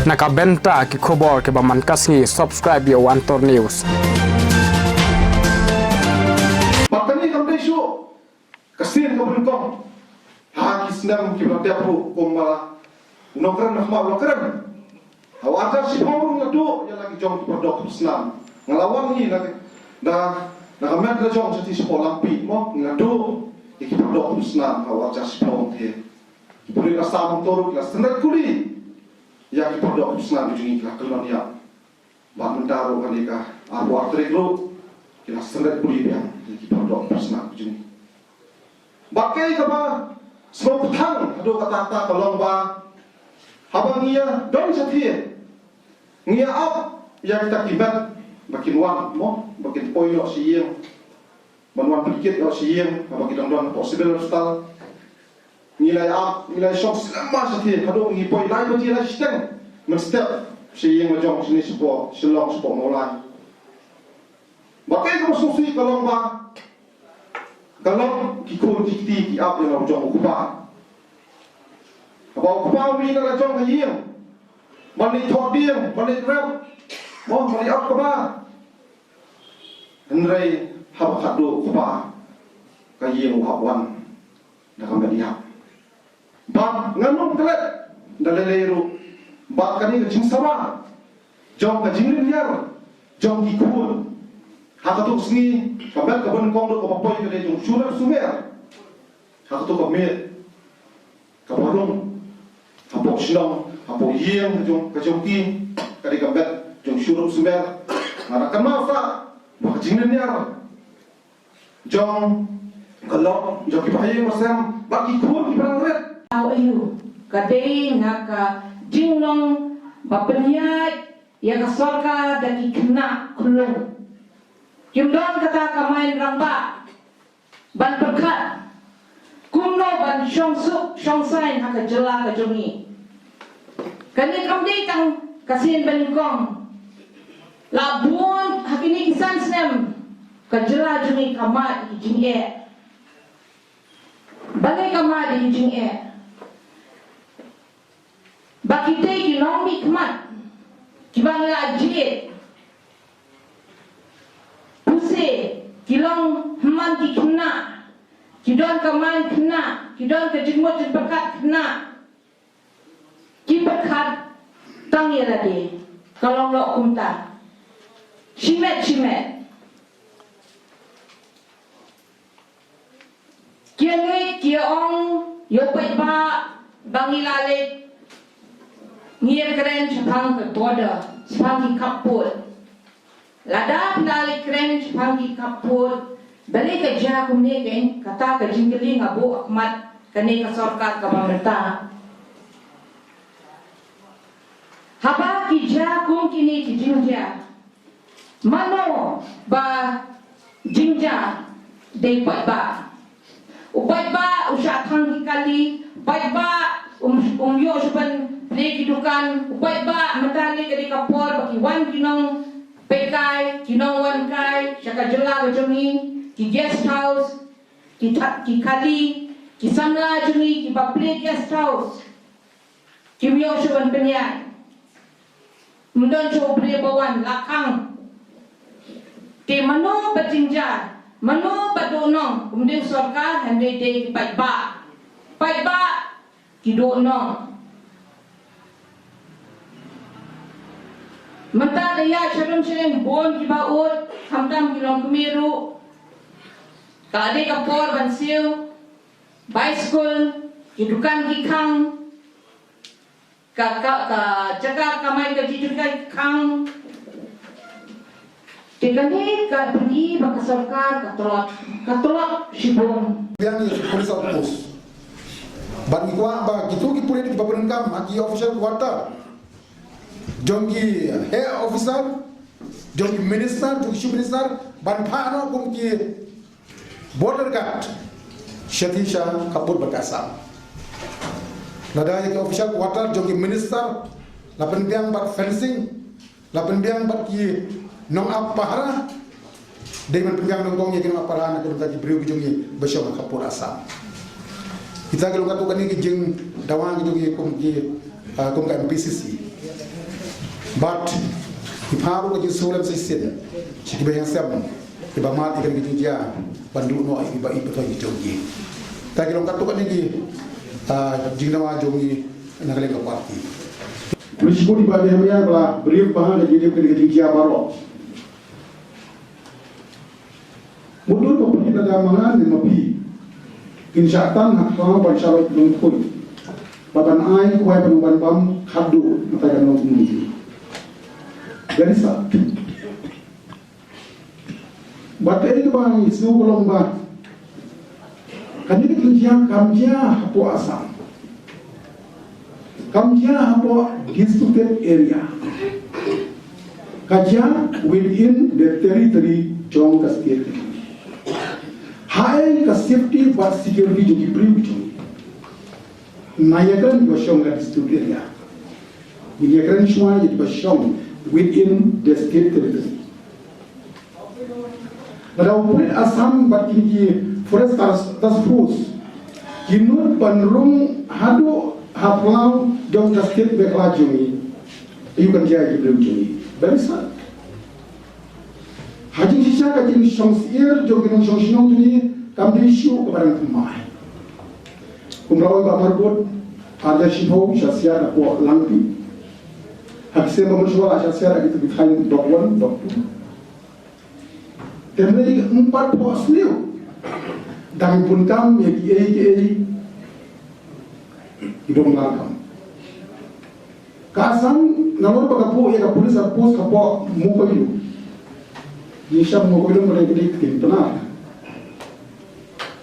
Nakabenta ki khobor ke baman kasngi subscribe yo Antor News. Makanya kami isu kasih ke berengkong. Hagi senang kita tiapru koma nongkran nak mau nongkran. Hawajar si orang ngadu yang lagi jom produk Islam. Ngelawan ni nak kamet la jom jadi sekolah pi mo ngadu iki produk Islam hawajar si orang te. Boleh rasa motor kelas standar kuli. Yang produk Islam itu ni kelas ya. Bang mentaro kan ika arwah teriklu kelas standar kuli dia. Iki produk Islam itu ni. Bakai kaba semua petang aduh kata-kata kalau ba habang ia don satie ngia up yang kita kibat makin wan mo makin poin lo siang manuan pikir lo siang apa kita don possible style nilai up nilai shock selama satie aduh ngi poin lain mesti lah sistem mesti siang macam sini support selong support mulai bakai kaba susi kalau ba kalau kikun kikti ki up yang jong ukupa apa ukupa wi na jong kayeng mani thodieng mani rap mo mani up ka ba henrai hab khadu ukupa kayeng hawan na kamadiya ba nganum kelet daleleru ba kani jing sama jong ka jingrin yar jong kikun hakatuk sini kabel kabel kong do kapoy kade jong surar sumer hakatuk kamet kabarung hapok silong hapok yeng kajong ki kade kabel jong surar sumer ngarakan mafa bak jingnen yar jong kalau jong kipayeng masam baki kun kiparang red tau ayu kade ngaka jinglong bapenya ya kasorka daki kena kulung Yumdon kata kamain ramba ban berkat kuno ban syongsuk syongsain haka jela ka jongi kani kamdi tang kasin beningkong labun hakini kisan snem ka jela jongi kamat jing e balai kamat jing e bakite ki nongmi kamat kibang la jit kilong man ki kena kidon kaman kena kidon ke jingmot berkat kena ki berkat tang ya lade kalong lo kumta shimet kiangai kiong yo pai ba bangilale ngier keren chapang ke border spang ki kaput Lada pendali keren pagi kapur balik kerja kumnegen kata ke jingling abu akmat kene ke sorkat ke pemerintah haba kija kum kini kijingja mano ba jingja dei pai ba upai ba usah thang kali pai ba yo seban play kidukan upai ba mentali ke kapur bagi wan kinong Pekai, kinongwan kai, syaka jela kejongi, ki guest house, ki kali, ki samla jongi, ki public guest house, ki myo shuban penyan, mundon chobre bawan lakang, ki mano batinja, mano badonong, kemudian sorkar hande de ki pai ba, ki donong. Menta daya cerem bon ki baut hamdam kilong kemiru kade kapor bansiu bicycle kidukan ki kang ka jaga kamai ka jijukai kang tikane ka pergi baka sarkar katolak sibong yang polis outpost bagi kuah ba gitu ki puri di baperenkam aki official quarter Jongki hair officer, jongki minister, jongki chief minister, banpano kumki border guard, Shatisha Kapur Bakasa. Nada yang official quarter, jongki minister, lapan biang bat fencing, lapan biang bat ki nong apahara, dengan pengang nongkongnya kena apahara nak kita diberi jongki bersama Kapur Asam. Kita kalau katakan ini jeng dawang jongki kumki MPCC. but iparu ko solam sa sin chiki ba yang sam iba mat ikan gitu dia bandu no iba to gitu ta kilong katu kan ni jingnawa jongi nagalenga parti Polisi di pada yang bela beri bahan dan jadi kerja baru. Mundur ke perdagangan di Mapi. Insyaallah nak kau bersama dengan Baban ai kuai penuban pam khadu mata kan nong ni. Dari sa. Bate ini bang isu belum bang. Kan ini kerja kamja hapo asam. Kamja hapo disputed area. Kaja within the territory jong ka state. High ka safety but security jogi bring Nayakan Bashong at dispute area. Nayakan Shwa it Bashong within the state territory. But I put Assam but in the forest task force. Kinur Panrung Hado Haplau Dong the state Beklajumi. You can judge the very sad. Hajin Shisha Kajin Shong's ear, Jokin Shong Shinong to me, come the issue of a mine. Kumrawai Bamargot, ada Shiho, Shasia, or Langpi. Have said Moshua, Shasia, I get behind dog 1, dog 2. Then they umpat was new. Dang Puntam, Yaki, you don't welcome. Kasam, Nalo Pakapo, a police are post Kapo, Mokoyu. Yisham Mokoyu, Regulated in Tana.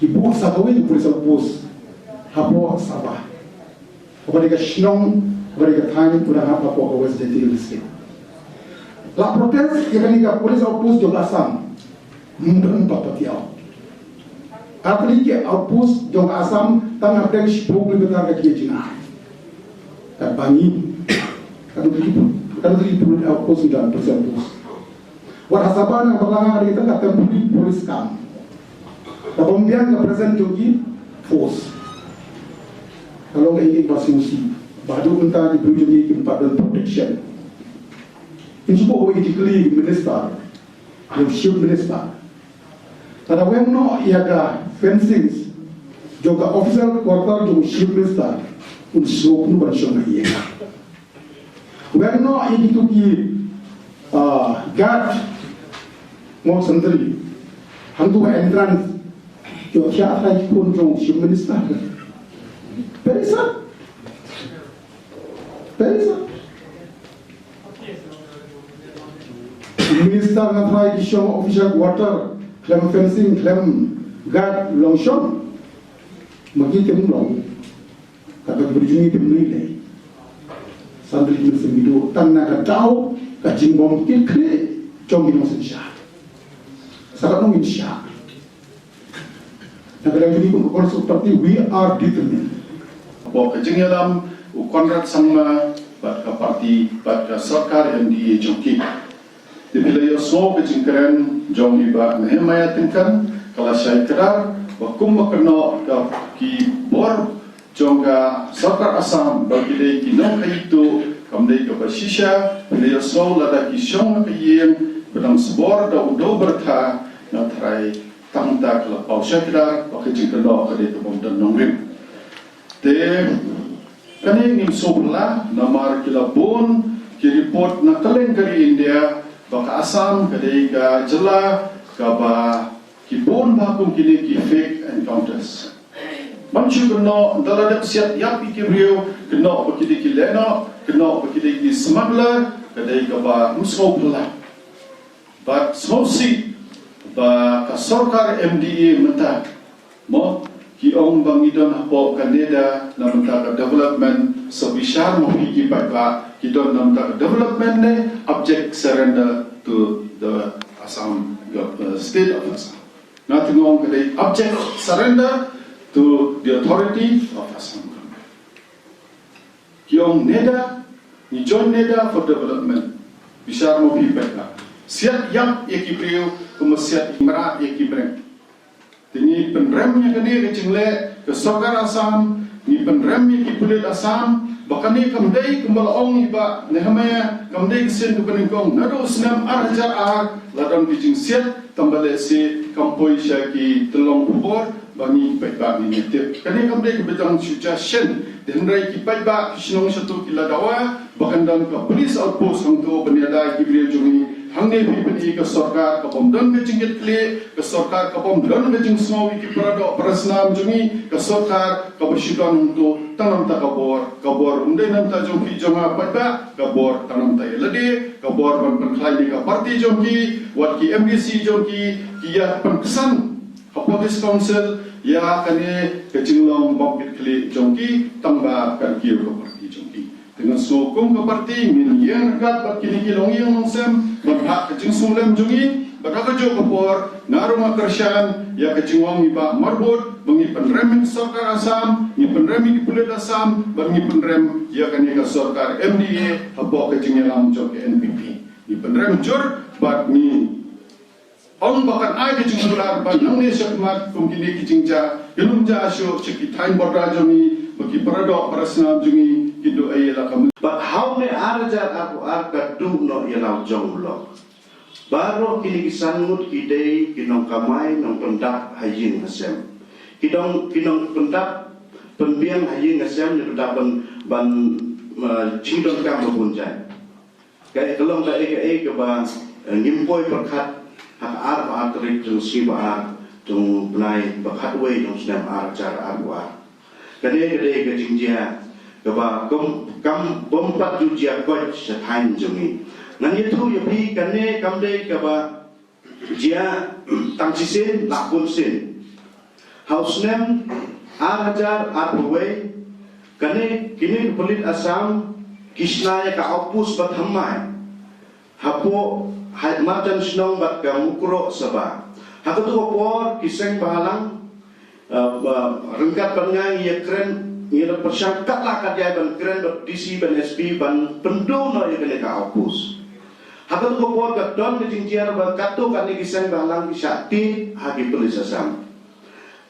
He bought Savoy, police are post. Hapo Sabah. Kepada Shnong, kepada time sudah apa po awas detail sikit. La protes yang ni polis outpost jog Assam, mungkin papatiau. Atli ke outpost jog Assam tang apeng shipok lebetar ke dia jina. Tak bangi, kan tu outpost sudah outpost. Wat Asaban yang berlangan hari kita kata polis kam. Kemudian ke present jogi force. Kalau ingin masing-masing, baru entah di bujuni keempat protection. Ini semua orang dikeli minister, yang shield minister. Tada wemno iaga fencing, juga official quarter juga shield minister, unsur nu bersama ia. Wemno ini tu ki guard mau sendiri, hantu entrance, jo siapa pun jong shield minister. Very sad. Very sad. Minister ngatrai di show official quarter, claim fencing, claim guard long shot. Magi tem long. Kata berjuni tem nilai. Sambil minister itu tanah kacau, kacing bom kikri, jom ini masih syah. Sangat nungin syah. Nah kadang ini pun seperti we are determined. Bawa kejeng dalam kontrak sama bat ke parti, bat ke sarkar MDA jongki. Di wilayah semua kejeng keren jong iba mehemaya tingkan kalau saya kedar wakum makna ki bor jong ke sarkar Assam bagi dia kinong itu kamdai ke basisha wilayah semua lada ki syong ke yang bedang sebor da udo berta na trai tangta kalau pau saya kedar kejeng kena ke dia tu dan nongrim. Te kani ngim sobla namar kilabon ki report na kaleng kari India baka Assam kadai ka jela ka ba ki bon bakum kini ki fake encounters. Manchu kena daladak siat yap ikibrio kena bakidi ki leno kena bakidi ki smuggler kadai ka ba musopla. But smosi ba ka sarkar MDA menta mo ki ong bangidon hapo Canada na mentaka development sebesar mohiki baiklah kita mentaka development ne object surrender to the Assam state of Assam. Nothing wrong with the object surrender to the authority of Assam. Ki ong neda ni join neda for development besar mohiki baiklah. Siap yang ekiprio kemusiat imrat ekibreng. Ini penremnya kini ke Cingle ke Sarkar Assam, ni penremnya ki Pulit Assam, Bakani kamdai kumbalaong iba Nehemiah kamdai kesen kubeningkong nado senam arajar ladang bijing siat tambale si kampoi syaki telong bubor bangi baik-baik ni netip. Kani kamdai kebetang suca shen dihendrai ki baik-baik kisnong satu kiladawa bahkan dan ke polis outpost hangto beniada kibriya jungi hangne pi beni ke sarkar ke pomdon ke jingit kle ke sarkar ke pomdon ke jing snowi ki parado prasnam jungi ke sarkar ke bersyudan untuk tanam ta kabor undai nam ta jongki jonga baik-baik kabor tanam ta lede kabor ban penklai ni ka parti jongki wat ki MDC jongki ki ya penkesan Police Council ya kane ke jinglong bambit kle jongki tamba kan kiyo ke parti jongki dengan sokong ke parti min yang gat bat kini kilong yang nongsem berhak ke jing sulem jongi berhak ke kabor naruma kersyan ya ke jingwang iba marbot bengi penrem sarkar Asam ni penrem ki pulit Asam bengi penrem ya kan ke sarkar MDA habok ke jingelam jok ke NPP ni penrem jur bat ni Ong bahkan ai ke jinglar ban nang ne syakmat kumkini ki jingja yunum ja asyo chiki time borda jongi bagi parado parasnam jongi kido ayela kam. But how ne arja aku arka du no yelau jonglo. Baro kini kisanmut kidei kinong kamai nong pendak hayin hasem. Kinong pendak penbiang hayin hasem ni pendak ban jingdon kam bunjai. Kai kelong da ke ba ngimpoi perkat hak ar terik jeng siba jeng benai bakat wei jeng senam arjar arwa. Kade ke jingjia ke ba kam bompat jujia kot setain jengi. Ngan itu ya pi kane kamde ke ba jia tang sisin lakun sin. House name arjar arwei kane kini pelit Asam kisnaya ka opus bathamai. Hapo Hadmatan senong bat kamukro saba. Hakatu kopor kiseng bahalang rengkat pengang ia keren ia persangkat lah kadai ban keren bat DC ban SP ban pendu no ia kena ka opus. Hakatu kopor kat don ke jingjiar ban katu kan kiseng bahalang kisakti hagi polis Asam.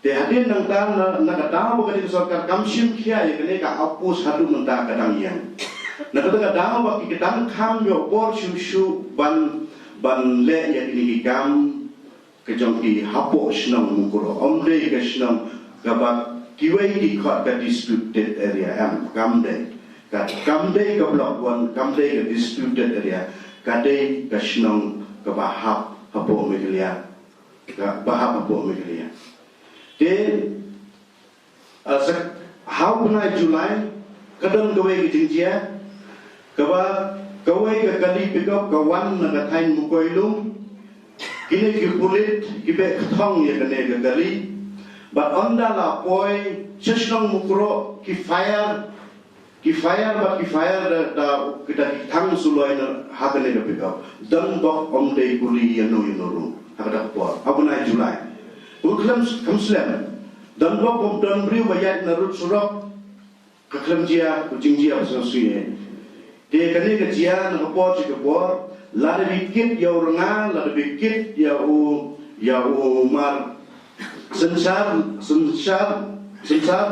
Te hadin nang tan nak tahu bukan itu sarkar kamsim kia ia kena ka opus hadu mentah kadang yang. Nak kata kadang bagi kita kam yo por shu ban le ya kini kam kejong ki hapo senang mukuro omde ke senang gabak kiwai di kot ke disputed area am kamde ke blok 1 kamde ke disputed area kade ke senang ke bahap hapo megelia de how punai Julai kadang gawe ke jingjia kawai ke kali pikap kawan nak tain mukoilum kini ki pulit ki be thong ye kene ke kali but onda la poi chesnong mukro ki fire da kita ki thang suloi na hakane ke pikap dang bok omde kuli yano ru hakada po abunai Julai uklam kamslam dang bok om dan bri bayat narut surok kaklam jia jingjia sosue dia kini kejian ngepor si kepor, lada bikit ya rengal, lada bikit ya umar sensar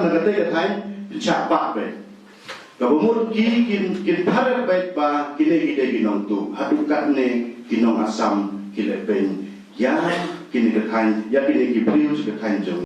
nagate katain capak be. Kabumur kin parat baik ba kini ginong tu, hadukat ne ginong Asam kile pen ya kini katain ya kini kipriu si katain jong.